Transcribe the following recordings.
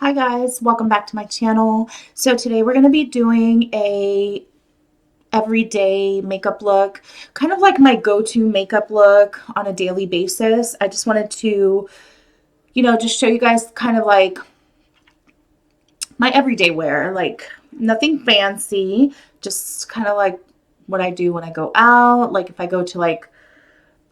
Hi guys, welcome back to my channel. So today we're going to be doing a everyday makeup look, kind of like my go-to makeup look on a daily basis. I just wanted to, just show you guys kind of like my everyday wear, like nothing fancy, just kind of like what I do when I go out, like if I go to like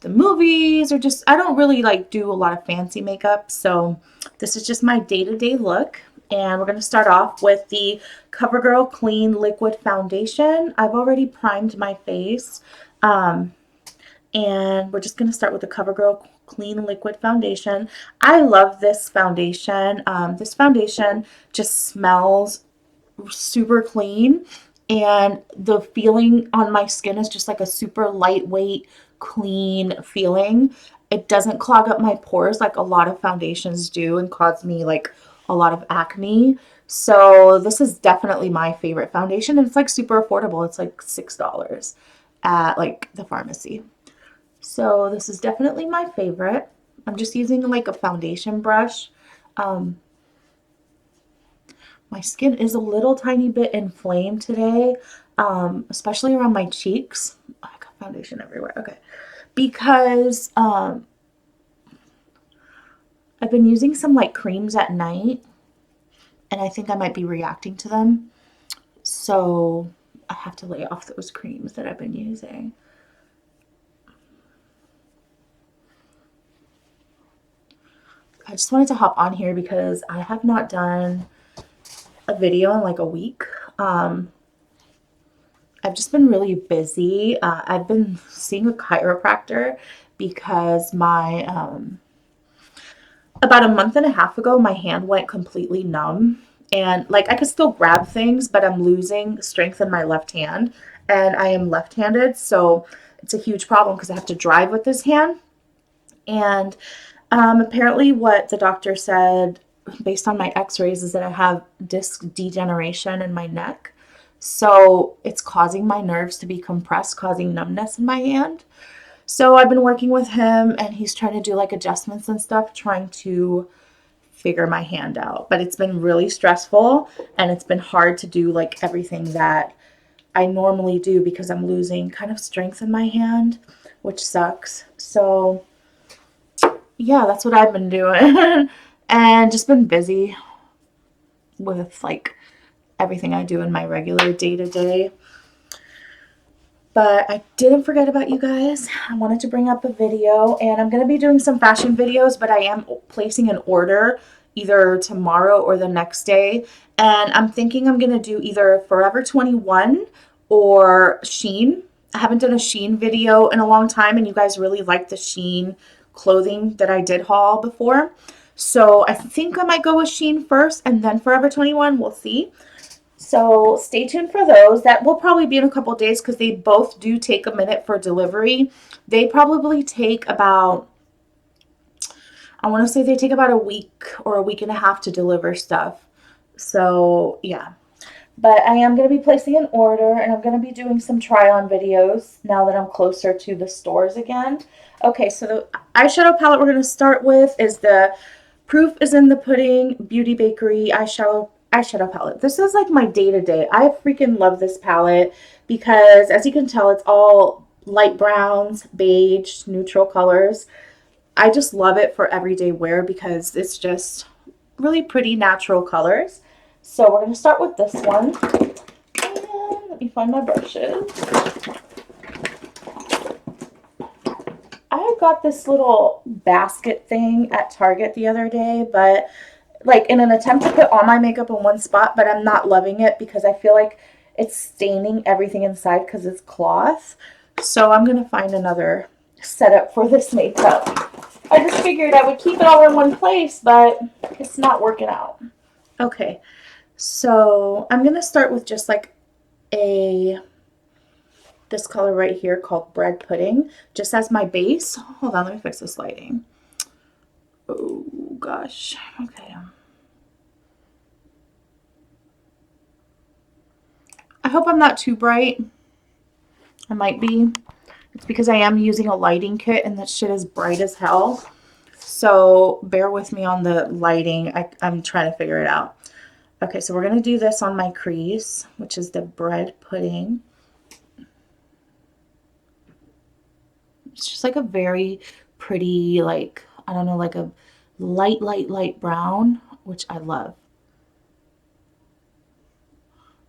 the movies or just I don't really like do a lot of fancy makeup. So this is just my day-to-day look. And we're going to start off with the CoverGirl Clean Liquid Foundation. I've already primed my face. And we're just going to start with the CoverGirl Clean Liquid Foundation. I love this foundation. This foundation just smells super clean, and the feeling on my skin is just like a super lightweight, clean feeling. It doesn't clog up my pores like a lot of foundations do and cause me like a lot of acne. So this is definitely my favorite foundation, and it's like super affordable. It's like $6 at like the pharmacy. So this is definitely my favorite. I'm just using like a foundation brush. Um, My skin is a little tiny bit inflamed today, especially around my cheeks. Oh, I got foundation everywhere. Okay. Because I've been using some like creams at night, and I think I might be reacting to them. So I have to lay off those creams that I've been using. I just wanted to hop on here because I have not done a video in like a week. I've just been really busy. I've been seeing a chiropractor because my about a month and a half ago, my hand went completely numb. And like I could still grab things, but I'm losing strength in my left hand. And I am left-handed, so it's a huge problem because I have to drive with this hand. And apparently, what the doctor said, based on my x-rays, is that I have disc degeneration in my neck. So it's causing my nerves to be compressed, causing numbness in my hand. So I've been working with him, and he's trying to do like adjustments and stuff, trying to figure my hand out. But it's been really stressful, and it's been hard to do like everything that I normally do because I'm losing kind of strength in my hand, which sucks. So yeah, that's what I've been doing. And just been busy with like everything I do in my regular day to day. But I didn't forget about you guys. I wanted to bring up a video, and I'm going to be doing some fashion videos, but I am placing an order either tomorrow or the next day. And I'm thinking I'm going to do either Forever 21 or Shein. I haven't done a Shein video in a long time, and you guys really like the Shein clothing that I did haul before. So I think I might go with Shein first and then Forever 21. We'll see. So stay tuned for those. That will probably be in a couple of days because they both do take a minute for delivery. They probably take about, I want to say they take about a week or a week and a half to deliver stuff. So yeah. But I am going to be placing an order, and I'm going to be doing some try-on videos now that I'm closer to the stores again. Okay, so the eyeshadow palette we're going to start with is the Proof is in the Pudding Beauty Bakerie eyeshadow palette. This is like my day-to-day. I freaking love this palette because, as you can tell, it's all light browns, beige, neutral colors. I just love it for everyday wear because it's just really pretty natural colors. So we're going to start with this one. And let me find my brushes. I got this little basket thing at Target the other day, but like in an attempt to put all my makeup in one spot, but I'm not loving it because I feel like it's staining everything inside because it's cloth. So I'm going to find another setup for this makeup. I just figured I would keep it all in one place, but it's not working out. Okay, so I'm going to start with just like this color right here called Bread Pudding, just as my base. Hold on, let me fix this lighting. Oh gosh, okay. I hope I'm not too bright. I might be. It's because I am using a lighting kit and that shit is bright as hell. So bear with me on the lighting. I'm trying to figure it out. Okay, so we're going to do this on my crease, which is the bread pudding. It's just like a very pretty, like, I don't know, like a light brown, which I love.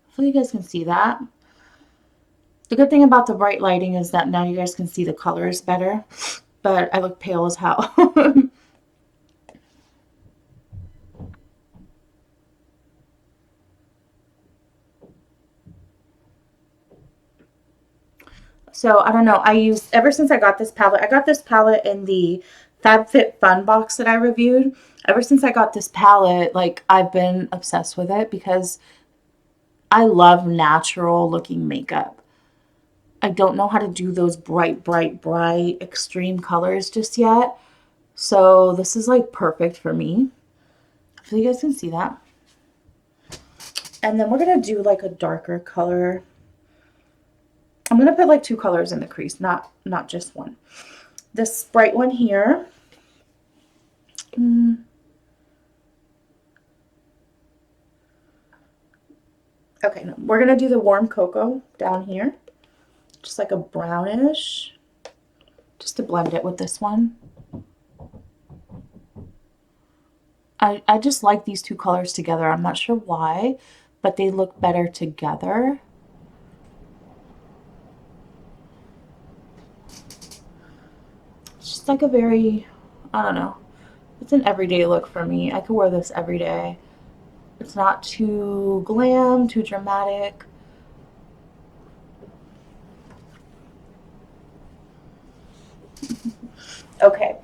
Hopefully you guys can see that. The good thing about the bright lighting is that now you guys can see the colors better, but I look pale as hell. So I don't know. Ever since I got this palette in the FabFitFun box that I reviewed. Ever since I got this palette, like I've been obsessed with it because I love natural looking makeup. I don't know how to do those bright extreme colors just yet. So this is like perfect for me. Hopefully you guys can see that. And then we're going to do like a darker color. I'm going to put like 2 colors in the crease, not just one. This bright one here. Okay, no, we're going to do the warm cocoa down here. Just like a brownish. Just to blend it with this one. I just like these 2 colors together. I'm not sure why, but they look better together. It's just like a very, I don't know. It's an everyday look for me. I could wear this every day. It's not too glam, too dramatic. Okay.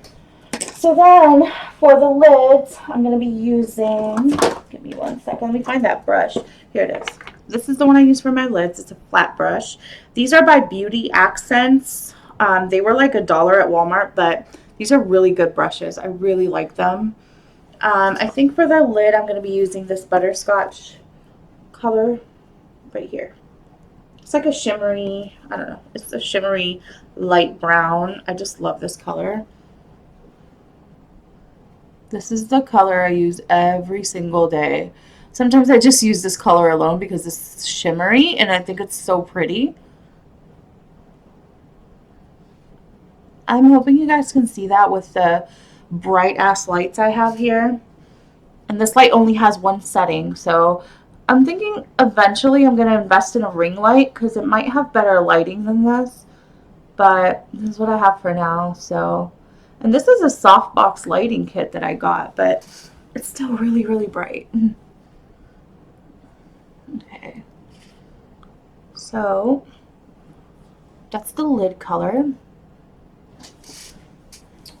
So then for the lids, I'm going to be using, give me one second, let me find that brush. Here it is. This is the one I use for my lids. It's a flat brush. These are by Beauty Accents. They were like $1 at Walmart, but these are really good brushes. I really like them. I think for the lid, I'm going to be using this butterscotch color right here. It's like a shimmery, I don't know, it's a shimmery light brown. I just love this color. This is the color I use every single day. Sometimes I just use this color alone because it's shimmery and I think it's so pretty. I'm hoping you guys can see that with the bright ass lights I have here. And this light only has one setting, so I'm thinking eventually I'm going to invest in a ring light because it might have better lighting than this. But this is what I have for now, so. And this is a softbox lighting kit that I got, but it's still really, really bright. Okay. So, that's the lid color.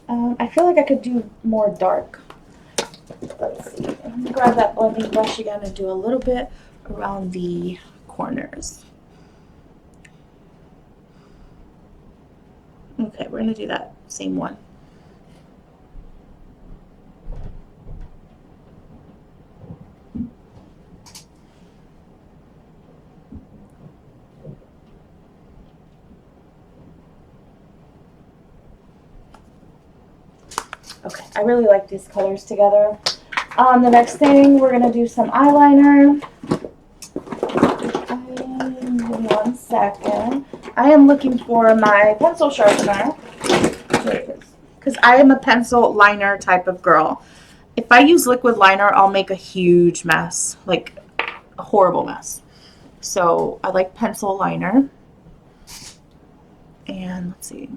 I feel like I could do more dark. Let's see. I'm going to grab that blending brush again and do a little bit around the corners. Okay, we're going to do that same one. Okay, I really like these colors together. The next thing, we're going to do some eyeliner. Give me one second. I am looking for my pencil sharpener. Here it is. Because I am a pencil liner type of girl. If I use liquid liner, I'll make a huge mess. Like, a horrible mess. So, I like pencil liner. And let's see.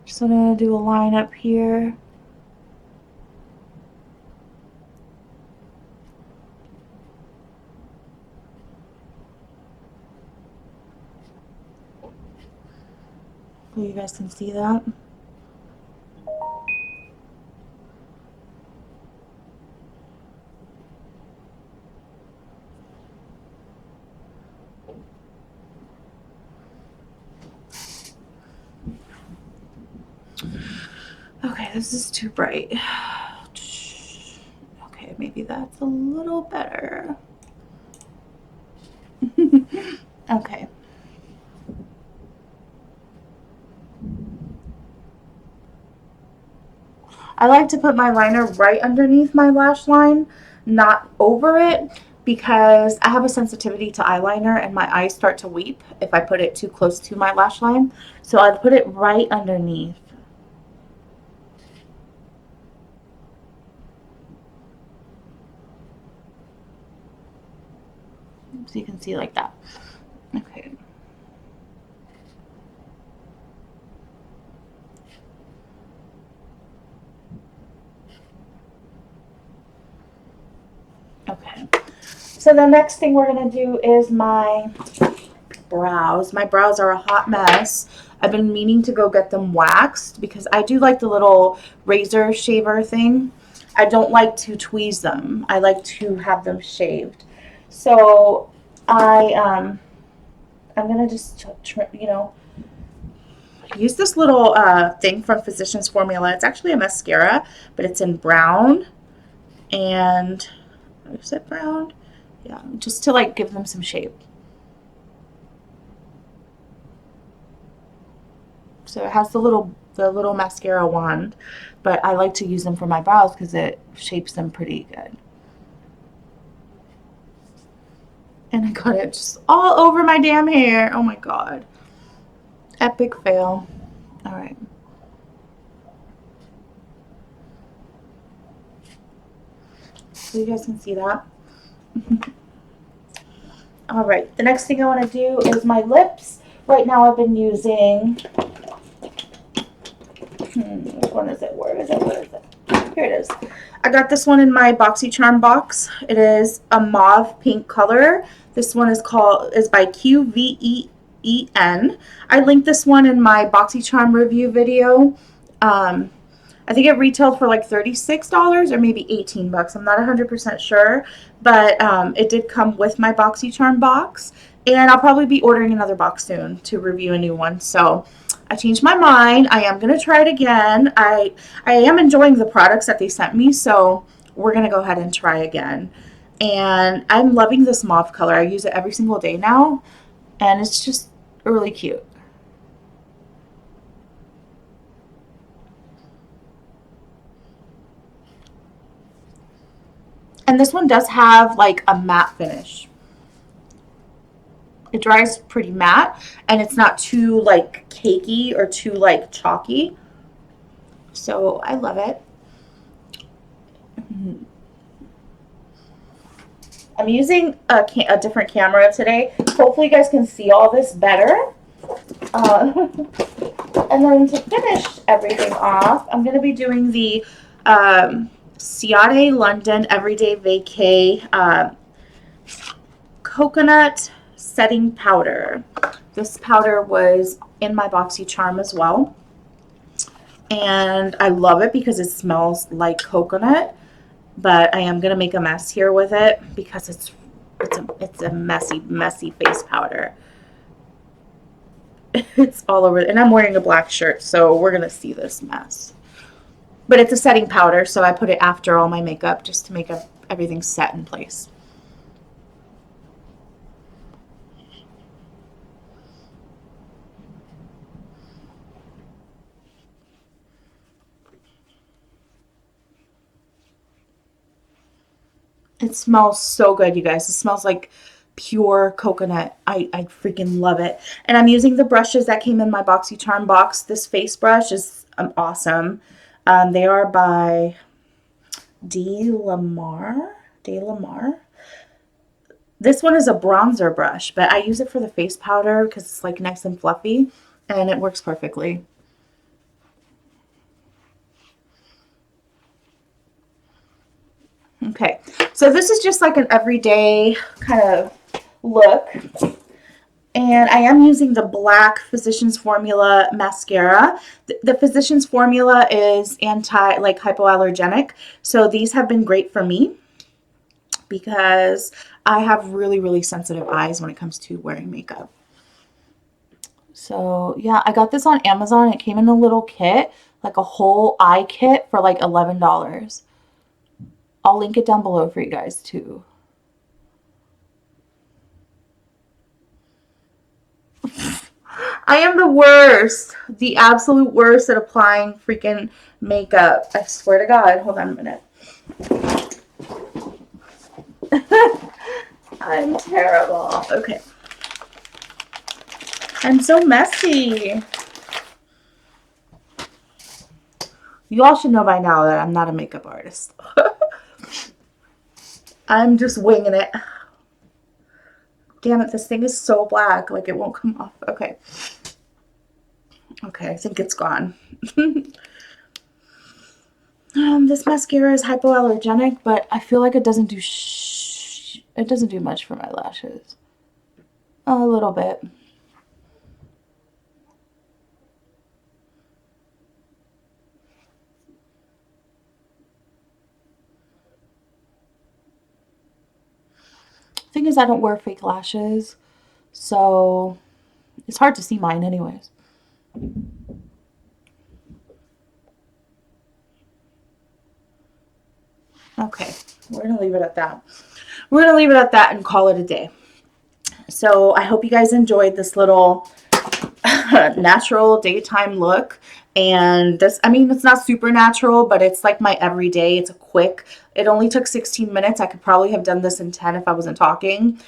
Just going to do a line up here. So you guys can see that. Okay, this is too bright. Okay, maybe that's a little better. Okay. I like to put my liner right underneath my lash line, not over it, because I have a sensitivity to eyeliner and my eyes start to weep if I put it too close to my lash line. So I'd put it right underneath. So you can see like that. Okay. Okay. So the next thing we're going to do is my brows. My brows are a hot mess. I've been meaning to go get them waxed because I do like the little razor shaver thing. I don't like to tweeze them. I like to have them shaved. So I'm gonna just use this little thing from Physicians Formula. It's actually a mascara, but it's in brown. And is it brown? Yeah, just to like give them some shape. So it has the little mascara wand, but I like to use them for my brows because it shapes them pretty good. And I got it just all over my damn hair. Oh my god. Epic fail. All right. So you guys can see that. All right. The next thing I want to do is my lips. Right now I've been using, which one is it? Where is it? Where is it? Here it is. I got this one in my BoxyCharm box. It is a mauve pink color. This one is by QVEEN. I linked this one in my BoxyCharm review video. I think it retailed for like $36 or maybe 18 bucks. I'm not 100% sure, but it did come with my BoxyCharm box, and I'll probably be ordering another box soon to review a new one. So I changed my mind. I am going to try it again. I am enjoying the products that they sent me, so we're going to go ahead and try again. And I'm loving this mauve color. I use it every single day now, and it's just really cute. And this one does have like a matte finish. It dries pretty matte, and it's not too like cakey or too like chalky. So I love it. I'm using a different camera today. Hopefully you guys can see all this better. And then to finish everything off, I'm going to be doing the Ciate London Everyday Vacay Coconut Setting Powder. This powder was in my BoxyCharm as well. And I love it because it smells like coconut. But I am going to make a mess here with it because it's a messy face powder. It's all over, and I'm wearing a black shirt, so we're going to see this mess. But it's a setting powder, so I put it after all my makeup just to make everything set in place. It smells so good, you guys. It smells like pure coconut. I freaking love it. And I'm using the brushes that came in my BoxyCharm box. This face brush is awesome. They are by De Lamar. This one is a bronzer brush, but I use it for the face powder because it's like nice and fluffy, and it works perfectly. Okay, so this is just like an everyday kind of look. And I am using the black Physicians Formula mascara. The Physicians Formula is like hypoallergenic. So these have been great for me because I have really, really sensitive eyes when it comes to wearing makeup. So yeah, I got this on Amazon. It came in a little kit, like a whole eye kit for like $11. I'll link it down below for you guys too. I am the worst, the absolute worst at applying freaking makeup. I swear to God. Hold on a minute. I'm terrible. Okay. I'm so messy. You all should know by now that I'm not a makeup artist. I'm just winging it. Damn it, this thing is so black. Like, it won't come off. Okay. Okay, I think it's gone. This mascara is hypoallergenic, but I feel like it doesn't do it doesn't do much for my lashes. A little bit. Thing is, I don't wear fake lashes, so it's hard to see mine anyways. Okay, we're gonna leave it at that. We're gonna leave it at that and call it a day. So I hope you guys enjoyed this little natural daytime look. And this, I mean, it's not super natural, but it's like my everyday. It's a quick, it only took 16 minutes. I could probably have done this in 10 if I wasn't talking.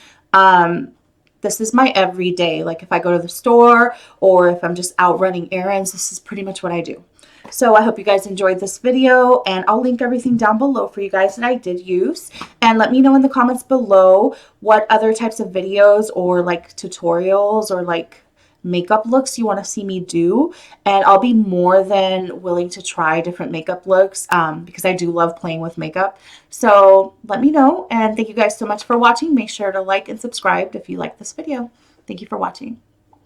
This is my everyday. Like if I go to the store or if I'm just out running errands, this is pretty much what I do. So I hope you guys enjoyed this video, and I'll link everything down below for you guys that I did use. And let me know in the comments below what other types of videos or like tutorials or like makeup looks you want to see me do, and I'll be more than willing to try different makeup looks because I do love playing with makeup. So let me know, and thank you guys so much for watching. Make sure to like and subscribe if you like this video. Thank you for watching.